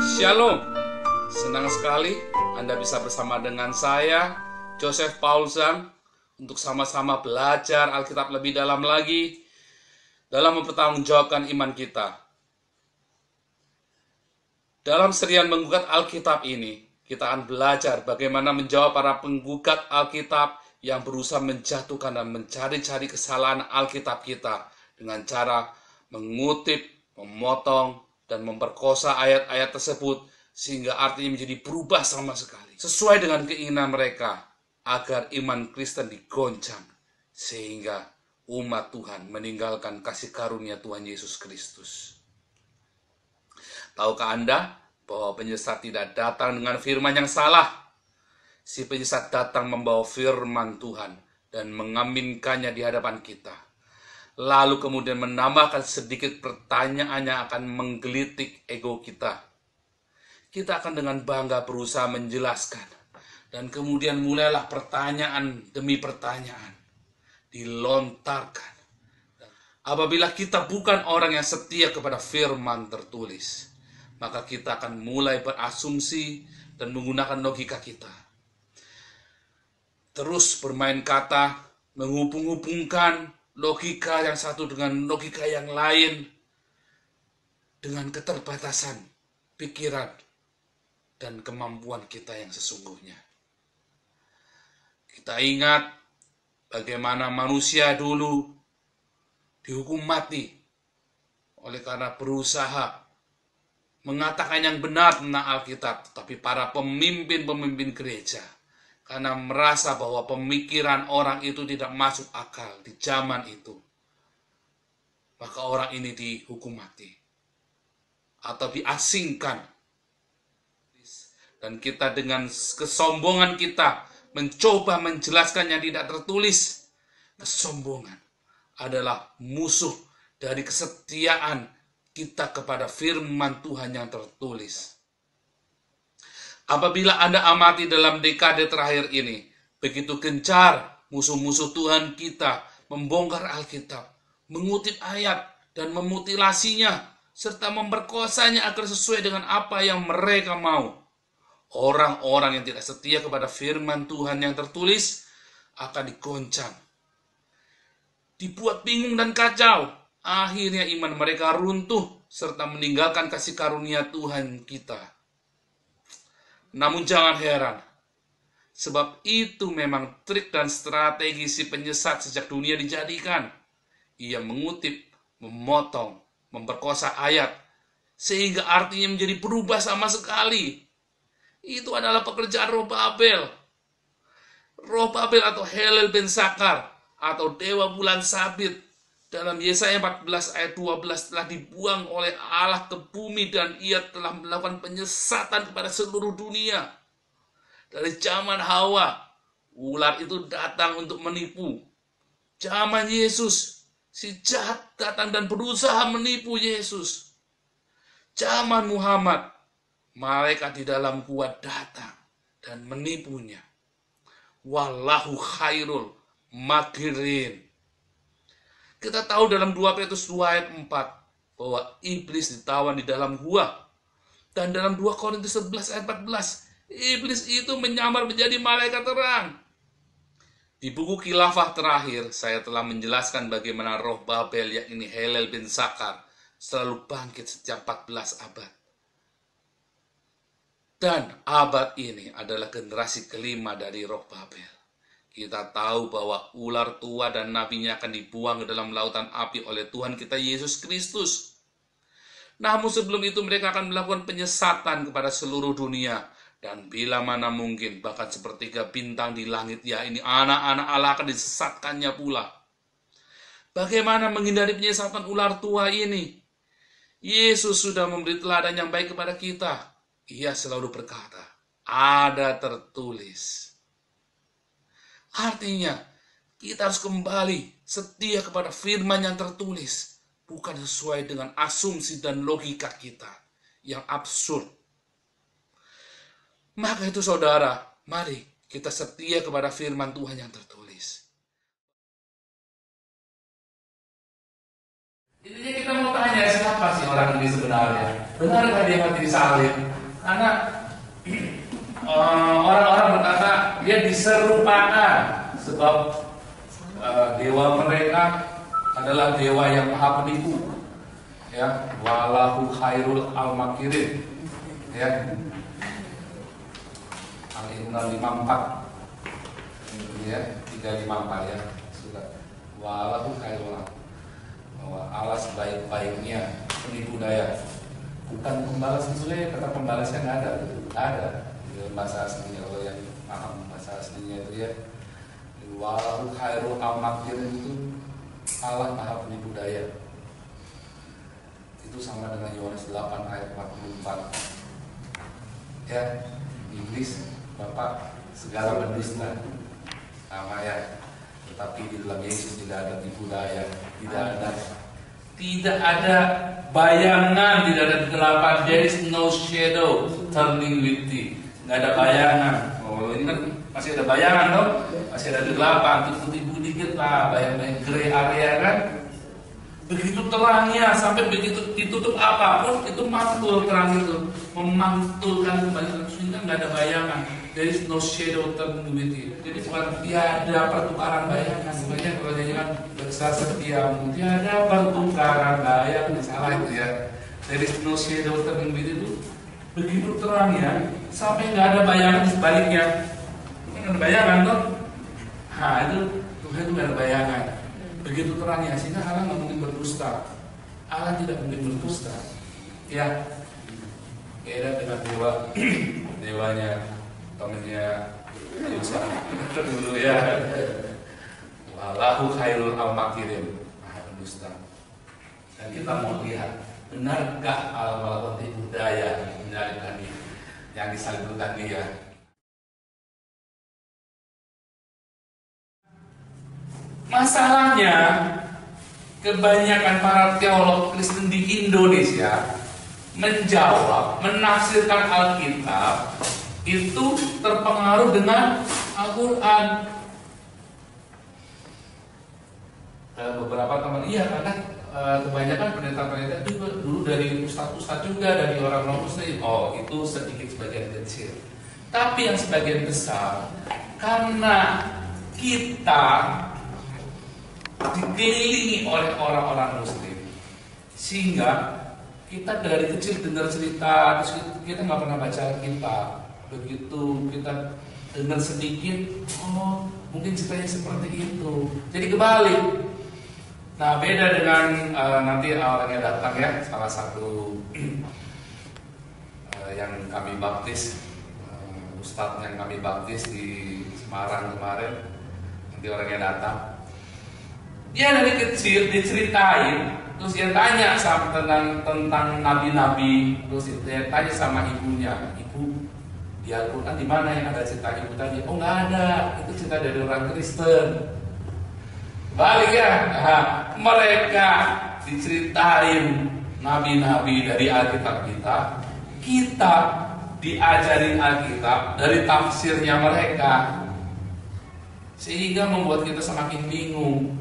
Shalom, senang sekali Anda bisa bersama dengan saya, Joseph Paulsen, untuk sama-sama belajar Alkitab lebih dalam lagi dalam mempertanggungjawabkan iman kita. Dalam serial menggugat Alkitab ini, kita akan belajar bagaimana menjawab para penggugat Alkitab yang berusaha menjatuhkan dan mencari-cari kesalahan Alkitab kita dengan cara mengutip, memotong, dan memperkosa ayat-ayat tersebut sehingga artinya menjadi berubah sama sekali sesuai dengan keinginan mereka agar iman Kristen digoncang sehingga umat Tuhan meninggalkan kasih karunia Tuhan Yesus Kristus. Tahukah Anda bahwa penyesat tidak datang dengan firman yang salah? Si penyesat datang membawa firman Tuhan dan mengaminkannya di hadapan kita. Lalu kemudian menambahkan sedikit pertanyaan yang akan menggelitik ego kita. Kita akan dengan bangga berusaha menjelaskan. Dan kemudian mulailah pertanyaan demi pertanyaan dilontarkan. Apabila kita bukan orang yang setia kepada firman tertulis, maka kita akan mulai berasumsi dan menggunakan logika kita. Terus bermain kata, menghubung-hubungkan logika yang satu dengan logika yang lain dengan keterbatasan pikiran dan kemampuan kita yang sesungguhnya. Kita ingat bagaimana manusia dulu dihukum mati oleh karena berusaha mengatakan yang benar tentang Alkitab, tapi para pemimpin-pemimpin gereja karena merasa bahwa pemikiran orang itu tidak masuk akal di zaman itu, maka orang ini dihukum mati atau diasingkan. Dan kita dengan kesombongan kita mencoba menjelaskan yang tidak tertulis. Kesombongan adalah musuh dari kesetiaan kita kepada firman Tuhan yang tertulis. Apabila Anda amati dalam dekade terakhir ini, begitu gencar musuh-musuh Tuhan kita membongkar Alkitab, mengutip ayat dan memutilasinya, serta memperkosanya agar sesuai dengan apa yang mereka mau. Orang-orang yang tidak setia kepada firman Tuhan yang tertulis akan digoncang, dibuat bingung dan kacau. Akhirnya iman mereka runtuh serta meninggalkan kasih karunia Tuhan kita. Namun jangan heran, sebab itu memang trik dan strategi si penyesat sejak dunia dijadikan. Ia mengutip, memotong, memperkosa ayat, sehingga artinya menjadi berubah sama sekali. Itu adalah pekerjaan roh Babel. Roh Babel atau Helel ben Sakar, atau Dewa Bulan Sabit, dalam Yesaya 14 ayat 12 telah dibuang oleh Allah ke bumi dan ia telah melakukan penyesatan kepada seluruh dunia. Dari zaman Hawa, ular itu datang untuk menipu. Zaman Yesus, si jahat datang dan berusaha menipu Yesus. Zaman Muhammad, malaikat di dalam gua datang dan menipunya. Wallahu khairul makirin. Kita tahu dalam 2 Petrus 2 ayat 4 bahwa iblis ditawan di dalam gua. Dan dalam 2 Korintus 11 ayat 14, iblis itu menyamar menjadi malaikat terang. Di buku Khilafah terakhir, saya telah menjelaskan bagaimana roh Babel, yakni Helel bin Sakar, selalu bangkit setiap 14 abad. Dan abad ini adalah generasi kelima dari roh Babel. Kita tahu bahwa ular tua dan nabinya akan dibuang ke dalam lautan api oleh Tuhan kita Yesus Kristus. Namun sebelum itu mereka akan melakukan penyesatan kepada seluruh dunia. Dan bila mana mungkin bahkan sepertiga bintang di langit, ya ini anak-anak Allah akan disesatkannya pula. Bagaimana menghindari penyesatan ular tua ini? Yesus sudah memberi teladan yang baik kepada kita. Ia selalu berkata, ada tertulis. Artinya, kita harus kembali setia kepada firman yang tertulis, bukan sesuai dengan asumsi dan logika kita yang absurd. Maka itu saudara, mari kita setia kepada firman Tuhan yang tertulis. Intinya kita mau tanya, siapa sih orang ini sebenarnya? Benarkah dia mati disalib? Karena orang-orang berkata dia diserupakan sebab dewa mereka adalah dewa yang maha penipu, ya, walahu khairul al-makirin, ya, Al-Imran 54, ya, 354, ya, sudah, walahu khairul, bahwa Allah sebaik-baiknya penipu daya, bukan pembalas sebenarnya, kata pembalasnya nggak ada di bahasa aslinya. Kalau yang paham bahasa aslinya itu, ya, walahu khairul al-makirin itu Allah maha penipu daya. Itu sama dengan Yohanes 8 ayat 44. Ya, iblis bapak segala pendusta, sama, ya. Tetapi di dalam Yesus tidak ada tipu daya, tidak ada bayangan, tidak ada kegelapan. There is no shadow turning with thee. Nggak ada bayangan. Oh, ini kan masih ada bayangan dong, masih ada kegelapan, tipu-tipu dikit lah, bayang-bayang gray area kan. Begitu terangnya, sampai begitu ditutup apapun itu mantul, terang itu memantulkan kembali, sehingga nggak ada bayangan. There is no shadow turning with thee. Jadi bukan tiada pertukaran bayangan. Makanya kalau jangan besar setiamu, tiada pertukaran bayangan, salah itu, ya. There is no shadow turning with thee itu begitu terangnya sampai nggak ada bayangan di sebaliknya. Nggak ada bayangan tuh. Nah itu Tuhan itu nggak ada bayangan. Begitu terangnya sehingga Allah nggak mungkin berdusta. Allah tidak mungkin berdusta. Ya, beda dengan dewanya temennya Yusuf dulu, ya. Wallahu khairul al-makirin, maha pendusta. Dan kita mau lihat, benarkah Allah melakukan tipu daya menyalibkan dia, yang disalibkan dia? Masalahnya, kebanyakan para teolog Kristen di Indonesia menjawab, menafsirkan Alkitab itu terpengaruh dengan Al-Quran. Beberapa teman, iya, karena kebanyakan pendeta-pendeta juga dulu dari ustadz-ustadz juga, dari orang-orang muslim. Oh, itu sedikit sebagian kecil. Tapi yang sebagian besar, karena kita dikelilingi oleh orang-orang muslim, sehingga kita dari kecil dengar cerita, terus kita nggak pernah baca Alkitab. Begitu kita dengar sedikit, oh mungkin ceritanya seperti itu, jadi kebalik. Nah, beda dengan nanti orangnya datang, ya, salah satu yang kami baptis, ustadz yang kami baptis di Semarang kemarin, nanti orangnya datang, dia dari kecil diceritain, terus dia tanya sama tentang nabi-nabi, terus dia tanya sama ibunya, ibu, di Al-Quran di mana yang ada cerita ibu tadi? Oh, nggak ada, itu cerita dari orang Kristen. Balik, ya, nah, mereka diceritain nabi-nabi dari Alkitab kita diajarin Alkitab dari tafsirnya mereka, sehingga membuat kita semakin bingung.